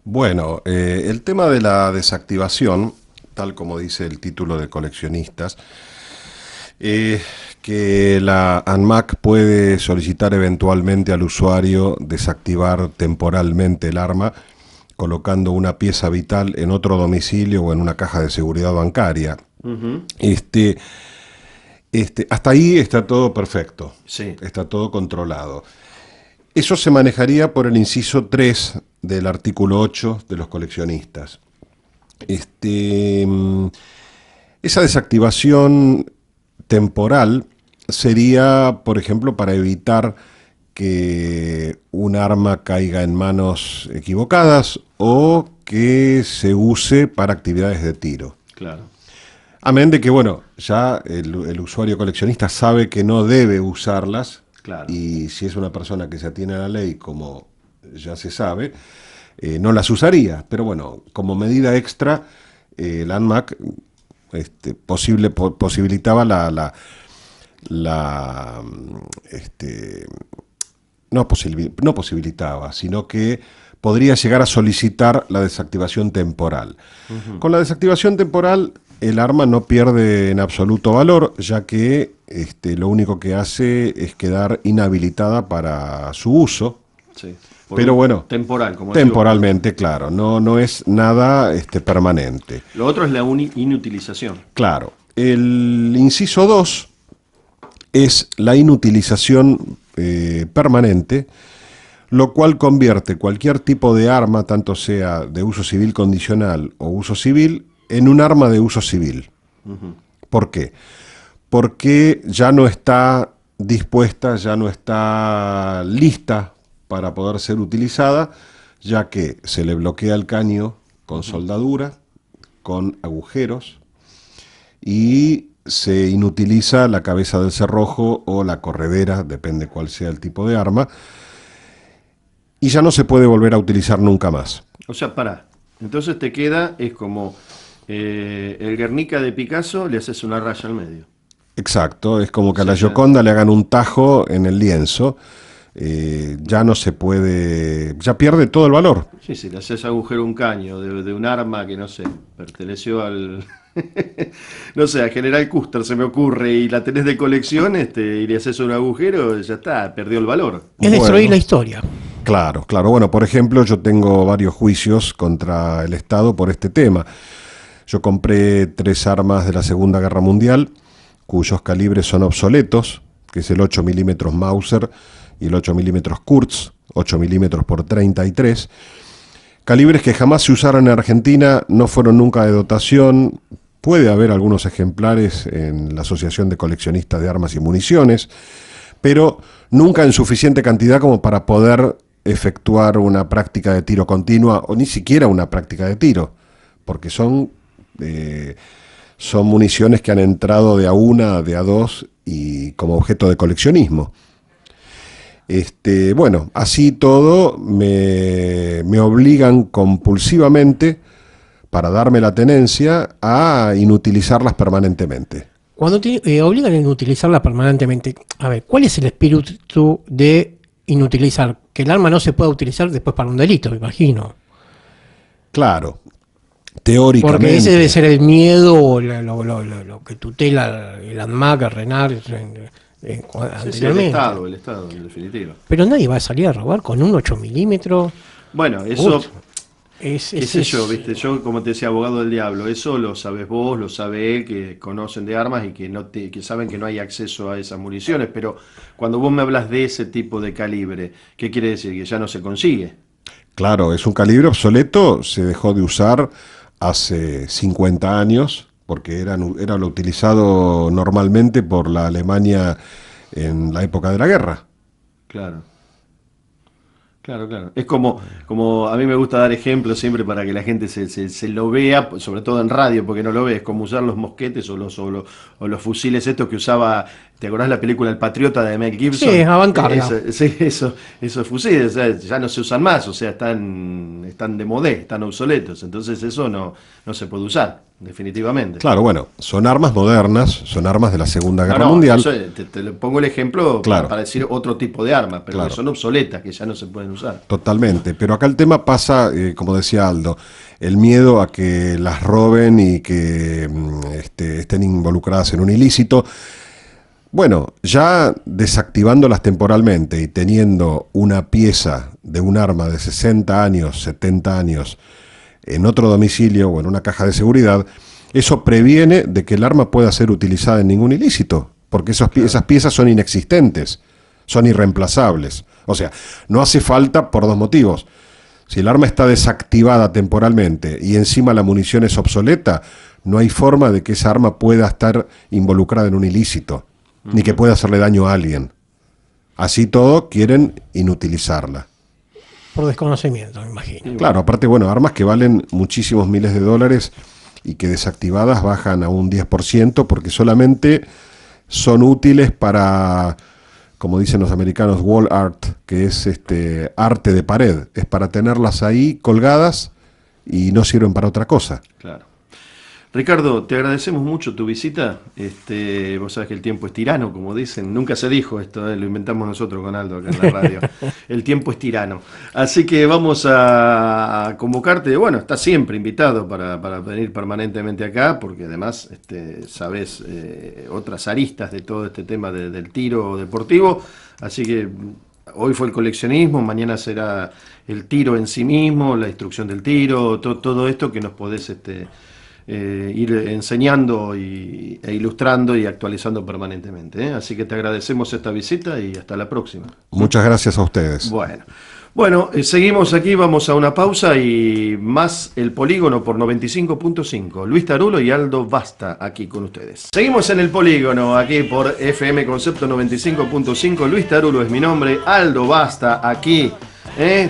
Bueno, el tema de la desactivación, tal como dice el título de coleccionistas, que la ANMAC puede solicitar eventualmente al usuario desactivar temporalmente el arma colocando una pieza vital en otro domicilio o en una caja de seguridad bancaria. Uh-huh. Hasta ahí está todo perfecto, Sí. está todo controlado. Eso se manejaría por el inciso 3 del artículo 8 de los coleccionistas. Esa desactivación temporal sería, por ejemplo, para evitar que un arma caiga en manos equivocadas o que se use para actividades de tiro. Claro. Amén de que, bueno, ya el usuario coleccionista sabe que no debe usarlas, Claro. y si es una persona que se atiene a la ley, como ya se sabe, no las usaría. Pero bueno, como medida extra, la ANMAC posibilitaba no posibilitaba, sino que podría llegar a solicitar la desactivación temporal. Uh-huh. Con la desactivación temporal, el arma no pierde en absoluto valor, ya que lo único que hace es quedar inhabilitada para su uso. Sí. Pero bueno, temporal, como temporalmente, claro, no es nada permanente. Lo otro es la inutilización. Claro. El inciso 2 es la inutilización permanente, lo cual convierte cualquier tipo de arma, tanto sea de uso civil condicional o uso civil, en un arma de uso civil. Uh-huh. ¿Por qué? Porque ya no está dispuesta, ya no está lista para poder ser utilizada, ya que se le bloquea el caño con soldadura, con agujeros, y se inutiliza la cabeza del cerrojo o la corredera, depende cuál sea el tipo de arma, y ya no se puede volver a utilizar nunca más. O sea, pará. Entonces te queda, es como el Guernica de Picasso, le haces una raya al medio. Exacto, es como que a Sí, la ya. Gioconda le hagan un tajo en el lienzo, ya no se puede, ya pierde todo el valor. Sí, si le haces agujero a un caño de un arma que, no sé, perteneció al... no sé, a General Custer se me ocurre, y la tenés de colección, y le haces un agujero, ya está, perdió el valor. Es destruir Bueno. la historia. Claro, claro. Bueno, por ejemplo, yo tengo varios juicios contra el Estado por este tema. Yo compré 3 armas de la Segunda Guerra Mundial, cuyos calibres son obsoletos, que es el 8 milímetros Mauser y el 8 milímetros Kurz, 8 milímetros por 33. Calibres que jamás se usaron en Argentina, no fueron nunca de dotación. Puede haber algunos ejemplares en la Asociación de Coleccionistas de Armas y Municiones, pero nunca en suficiente cantidad como para poder efectuar una práctica de tiro continua o ni siquiera una práctica de tiro, porque son municiones que han entrado de a una, de a dos y como objeto de coleccionismo. Bueno, así todo me obligan compulsivamente, para darme la tenencia, a inutilizarlas permanentemente. Cuando te obligan a inutilizarla permanentemente, a ver, ¿cuál es el espíritu de inutilizar? Que el arma no se pueda utilizar después para un delito, me imagino. Claro, teóricamente. Porque ese debe ser el miedo o lo que tutela el ANMAC, el RENAR, anteriormente. El Estado, en definitiva. Pero nadie va a salir a robar con un 8 milímetros. Bueno, eso... qué sé yo, viste, yo como te decía, abogado del diablo, eso lo sabes vos, lo sabe él, que conocen de armas y que saben que no hay acceso a esas municiones, pero cuando vos me hablas de ese tipo de calibre, ¿qué quiere decir? Que ya no se consigue. Claro, es un calibre obsoleto, se dejó de usar hace 50 años, porque era lo utilizado normalmente por la Alemania en la época de la guerra. Claro. Claro. Es como a mí me gusta dar ejemplos siempre para que la gente se lo vea, sobre todo en radio, porque no lo ves, como usar los mosquetes o los fusiles estos que usaba, ¿te acordás la película El Patriota de Mel Gibson? Sí, avancarga. Esos fusiles, o sea, ya no se usan más, o sea, están de modé, están obsoletos, entonces eso no se puede usar, definitivamente. Claro, bueno, son armas modernas, son armas de la Segunda Guerra Mundial. Eso, te le pongo el ejemplo Claro. para decir otro tipo de armas, pero Claro. que son obsoletas, que ya no se pueden usar. Totalmente, pero acá el tema pasa, como decía Aldo, el miedo a que las roben y que estén involucradas en un ilícito. Bueno, ya desactivándolas temporalmente y teniendo una pieza de un arma de 60 años, 70 años en otro domicilio o en una caja de seguridad, eso previene de que el arma pueda ser utilizada en ningún ilícito, porque esas piezas son inexistentes, son irreemplazables. O sea, no hace falta por 2 motivos. Si el arma está desactivada temporalmente y encima la munición es obsoleta, no hay forma de que esa arma pueda estar involucrada en un ilícito, ni que pueda hacerle daño a alguien. Así todo, quieren inutilizarla. Por desconocimiento, me imagino. Claro, aparte, bueno, armas que valen muchísimos miles de dólares y que desactivadas bajan a un 10% porque solamente son útiles para, como dicen los americanos, wall art, que es arte de pared. Es para tenerlas ahí colgadas y no sirven para otra cosa. Claro. Ricardo, te agradecemos mucho tu visita. Vos sabés que el tiempo es tirano, como dicen. Nunca se dijo esto, lo inventamos nosotros con Aldo acá en la radio. El tiempo es tirano. Así que vamos a convocarte. Bueno, estás siempre invitado para venir permanentemente acá, porque además sabés otras aristas de todo este tema del tiro deportivo. Así que hoy fue el coleccionismo, mañana será el tiro en sí mismo, la instrucción del tiro, todo esto que nos podés ir enseñando e ilustrando y actualizando permanentemente, ¿eh? Así que te agradecemos esta visita y hasta la próxima. Muchas gracias a ustedes. Bueno, seguimos aquí, vamos a una pausa y más El Polígono por 95.5. Luis Tarulo y Aldo Basta aquí con ustedes. Seguimos en El Polígono, aquí por FM Concepto 95.5. Luis Tarulo es mi nombre, Aldo Basta aquí,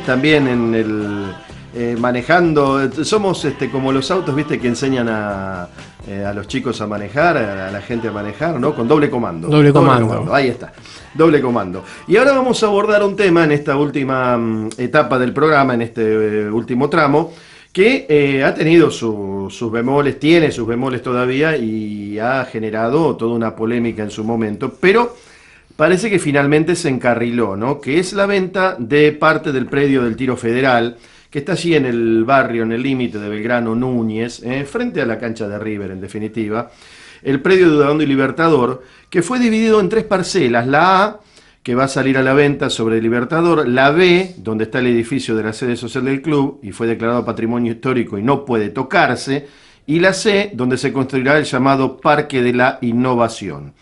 también en el... manejando, somos como los autos, viste, que enseñan a a los chicos a manejar, a la gente a manejar, ¿no? Con doble comando. Doble comando. Ahí está. Doble comando. Y ahora vamos a abordar un tema en esta última etapa del programa, en este último tramo, que ha tenido sus bemoles, tiene sus bemoles todavía y ha generado toda una polémica en su momento, pero parece que finalmente se encarriló, ¿no? Que es la venta de parte del predio del Tiro Federal, que está allí en el barrio, en el límite de Belgrano Núñez, frente a la cancha de River, en definitiva, el predio de Udaondo y Libertador, que fue dividido en 3 parcelas, la A, que va a salir a la venta sobre Libertador, la B, donde está el edificio de la sede social del club, y fue declarado patrimonio histórico y no puede tocarse, y la C, donde se construirá el llamado Parque de la Innovación.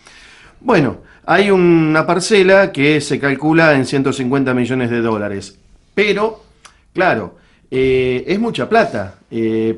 Bueno, hay una parcela que se calcula en 150 millones de dólares, pero, claro, es mucha plata.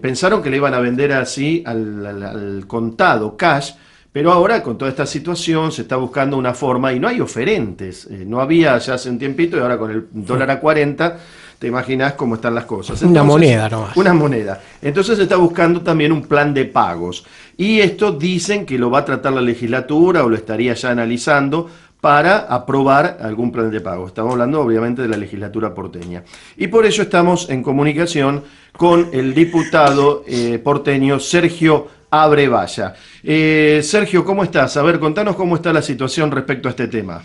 Pensaron que le iban a vender así al contado, cash, pero ahora con toda esta situación se está buscando una forma y no hay oferentes. No había ya hace un tiempito y ahora con el dólar a 40, te imaginas cómo están las cosas. Entonces, una moneda nomás. Una moneda. Entonces se está buscando también un plan de pagos. Y esto dicen que lo va a tratar la legislatura o lo estaría ya analizando para aprobar algún plan de pago. Estamos hablando obviamente de la legislatura porteña. Y por ello estamos en comunicación con el diputado porteño Sergio Abrevaya. Sergio, ¿cómo estás? A ver, contanos cómo está la situación respecto a este tema.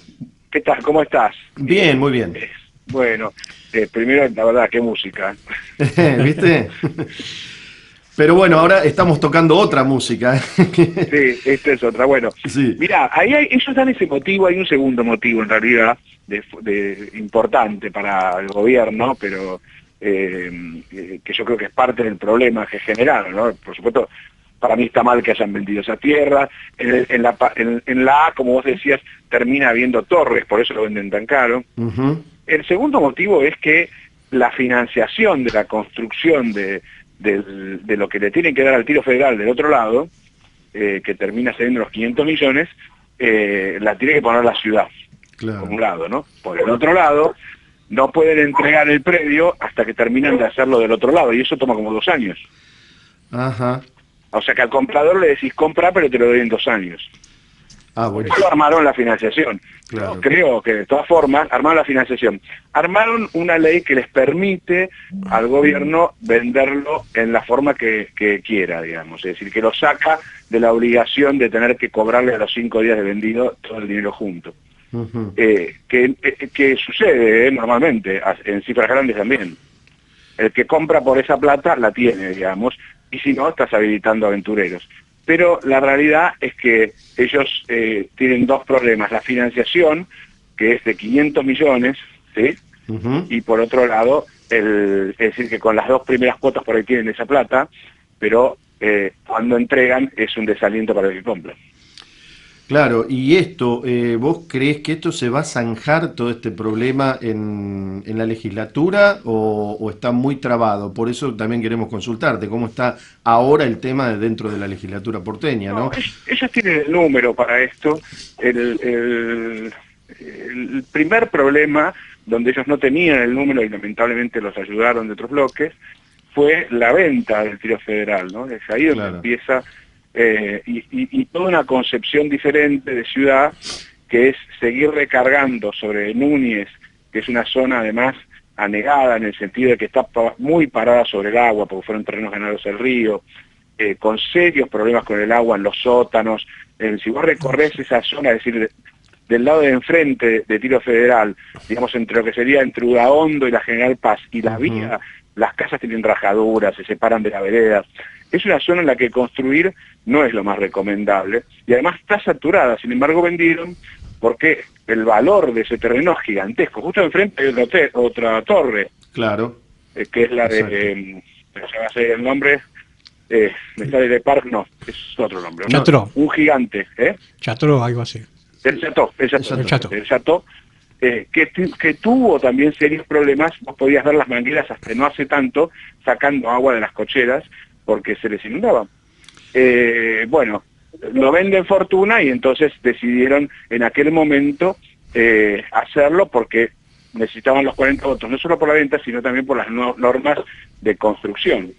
¿Qué tal? ¿Cómo estás? Bien, muy bien. Bueno, primero, la verdad, qué música. ¿Viste? Pero bueno, ahora estamos tocando otra música. Sí, esta es otra. Bueno, sí. Mirá, ellos dan ese motivo, hay un segundo motivo en realidad, importante para el gobierno, pero que yo creo que es parte del problema que generaron, ¿no? Por supuesto, para mí está mal que hayan vendido esa tierra. En la A, como vos decías, termina habiendo torres, por eso lo venden tan caro. Uh-huh. El segundo motivo es que la financiación de la construcción de lo que le tienen que dar al Tiro Federal del otro lado, que termina siendo los 500 millones, la tiene que poner la ciudad, claro, por un lado, ¿no? Por el otro lado, no pueden entregar el predio hasta que terminan de hacerlo del otro lado, y eso toma como 2 años. Ajá. O sea que al comprador le decís compra, pero te lo doy en 2 años. Ah, bueno. Eso armaron la financiación. Claro. Creo que de todas formas armaron la financiación. Armaron una ley que les permite al gobierno venderlo en la forma que quiera, digamos. Es decir, que lo saca de la obligación de tener que cobrarle a los 5 días de vendido todo el dinero junto. Uh-huh. Que sucede normalmente, en cifras grandes también. El que compra por esa plata la tiene, digamos, y si no, estás habilitando aventureros. Pero la realidad es que ellos tienen 2 problemas. La financiación, que es de 500 millones, ¿sí? Uh-huh. Y por otro lado, es decir, que con las 2 primeras cuotas por ahí tienen esa plata, pero cuando entregan es un desaliento para el que compra. Claro, y esto, ¿vos creés que esto se va a zanjar todo este problema en la legislatura o está muy trabado? Por eso también queremos consultarte, ¿cómo está ahora el tema dentro de la legislatura porteña, no? Ellos tienen el número para esto. El primer problema, donde ellos no tenían el número y lamentablemente los ayudaron de otros bloques, fue la venta del Tiro Federal, ¿no? Es ahí donde claro, empieza... y toda una concepción diferente de ciudad, que es seguir recargando sobre Núñez, que es una zona además anegada en el sentido de que está muy parada sobre el agua, porque fueron terrenos ganados del río, con serios problemas con el agua en los sótanos. Si vos recorres esa zona, es decir, del lado de enfrente de Tiro Federal, digamos entre lo que sería entre Udaondo y la General Paz y la vía, las casas tienen rajaduras, se separan de la vereda. Es una zona en la que construir no es lo más recomendable y además está saturada. Sin embargo, vendieron porque el valor de ese terreno es gigantesco. Justo enfrente hay otra torre, claro, que es la de... se va a hacer el nombre... me sale de Park, no, es otro nombre. Chatró. Un gigante, Chatró, algo así. El Chateau, que tuvo también serios problemas. Vos podías ver las mangueras hasta no hace tanto sacando agua de las cocheras porque se les inundaba. Bueno, lo venden fortuna y entonces decidieron en aquel momento hacerlo porque necesitaban los 40 votos, no solo por la venta, sino también por las normas de construcción.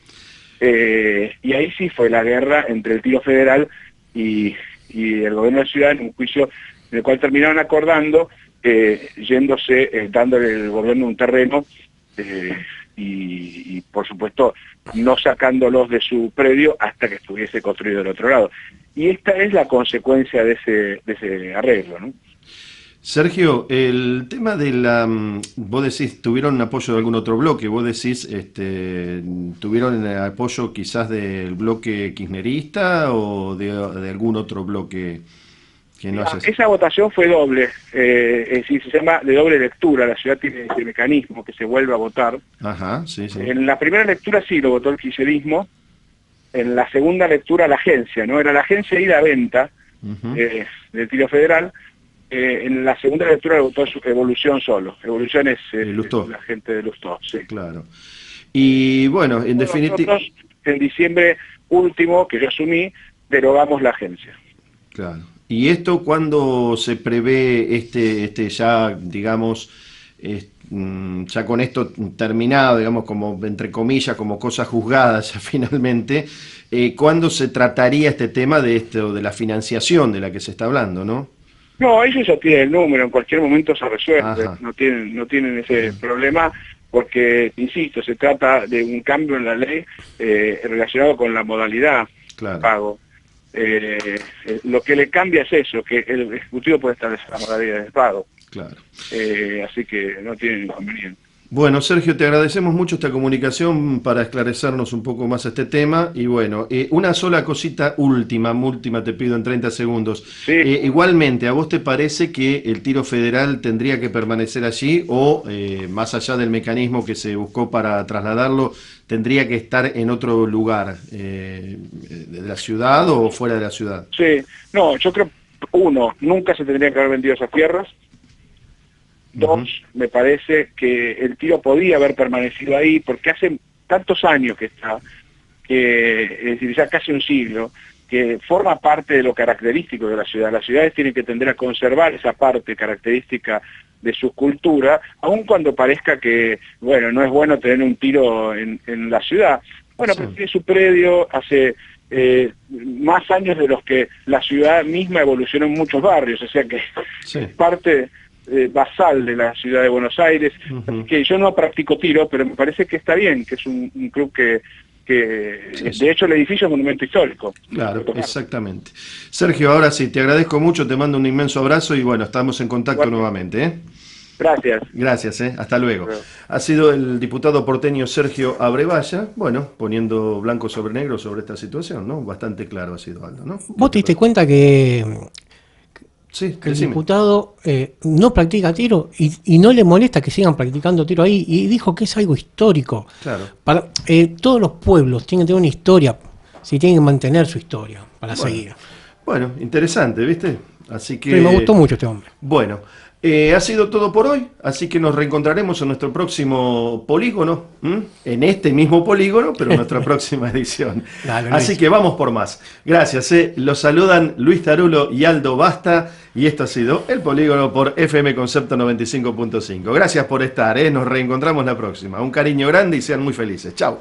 Y ahí sí fue la guerra entre el tiro federal y el gobierno de la ciudad, en un juicio en el cual terminaron acordando, dándole el gobierno un terreno, y por supuesto no sacándolos de su predio hasta que estuviese construido del otro lado. Y esta es la consecuencia de ese arreglo, ¿no? Sergio, el tema de vos decís, ¿tuvieron apoyo de algún otro bloque? Vos decís, ¿tuvieron el apoyo quizás del bloque kirchnerista o de algún otro bloque que no hace? Esa votación fue doble, es decir, se llama de doble lectura. La ciudad tiene ese mecanismo que se vuelve a votar. Ajá, sí, sí. En la primera lectura sí lo votó el kirchnerismo, en la segunda lectura la agencia, ¿no? Era la agencia y la venta del tiro federal. En la segunda lectura votó Evolución solo. Evolución es la gente de Lustó, sí. Claro. Y bueno, en definitiva... Nosotros, en diciembre último, que yo asumí, derogamos la agencia. Claro. ¿Y esto cuándo se prevé ya, digamos, ya con esto terminado, digamos, como entre comillas, como cosa juzgada ya finalmente, cuándo se trataría este tema de la financiación de la que se está hablando, ¿no? No, ellos ya tienen el número, en cualquier momento se resuelve, no tienen ese problema, porque, insisto, se trata de un cambio en la ley relacionado con la modalidad de pago. Lo que le cambia es eso, que el Ejecutivo puede establecer la modalidad de pago. Claro. Así que no tiene inconveniente. Bueno, Sergio, te agradecemos mucho esta comunicación para esclarecernos un poco más este tema. Y bueno, una sola cosita última te pido en 30 segundos. Sí. Igualmente, ¿a vos te parece que el tiro federal tendría que permanecer allí o, más allá del mecanismo que se buscó para trasladarlo, tendría que estar en otro lugar, de la ciudad o fuera de la ciudad? Sí, no, yo creo, nunca se tendrían que haber vendido esas tierras. Dos, me parece que el tiro podía haber permanecido ahí, porque hace tantos años que está, es decir, ya casi un siglo, que forma parte de lo característico de la ciudad. Las ciudades tienen que tender a conservar esa parte característica de su cultura, aun cuando parezca que, bueno, no es bueno tener un tiro en la ciudad. Bueno, pero tiene su predio, hace más años de los que la ciudad misma evolucionó en muchos barrios, o sea que es parte basal de la ciudad de Buenos Aires. Así que yo no practico tiro, pero me parece que está bien, que es un club que de hecho el edificio es monumento histórico. Claro, exactamente. Sergio, ahora sí, te agradezco mucho, te mando un inmenso abrazo y bueno, estamos en contacto nuevamente. Gracias. Gracias, hasta luego. Ha sido el diputado porteño Sergio Abrevaya, bueno, poniendo blanco sobre negro sobre esta situación, ¿no? Bastante claro ha sido, Aldo, ¿no? ¿Vos te diste cuenta que el decime. diputado no practica tiro y no le molesta que sigan practicando tiro ahí? Y dijo que es algo histórico. Claro. Todos los pueblos tienen que tener una historia, si tienen que mantener su historia para seguir. Bueno, interesante, ¿viste? Así que... Sí, me gustó mucho este hombre. Bueno, ha sido todo por hoy, así que nos reencontraremos en nuestro próximo polígono, en este mismo polígono, pero en nuestra próxima edición. Dale, así que vamos por más. Gracias, los saludan Luis Tarulo y Aldo Basta, y esto ha sido El Polígono por FM Concepto 95.5. Gracias por estar, nos reencontramos la próxima. Un cariño grande y sean muy felices. Chau.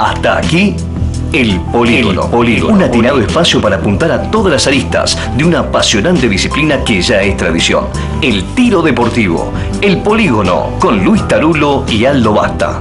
Hasta aquí El Polígono. Un atinado espacio para apuntar a todas las aristas de una apasionante disciplina que ya es tradición. El tiro deportivo. El Polígono con Luis Tarulo y Aldo Basta.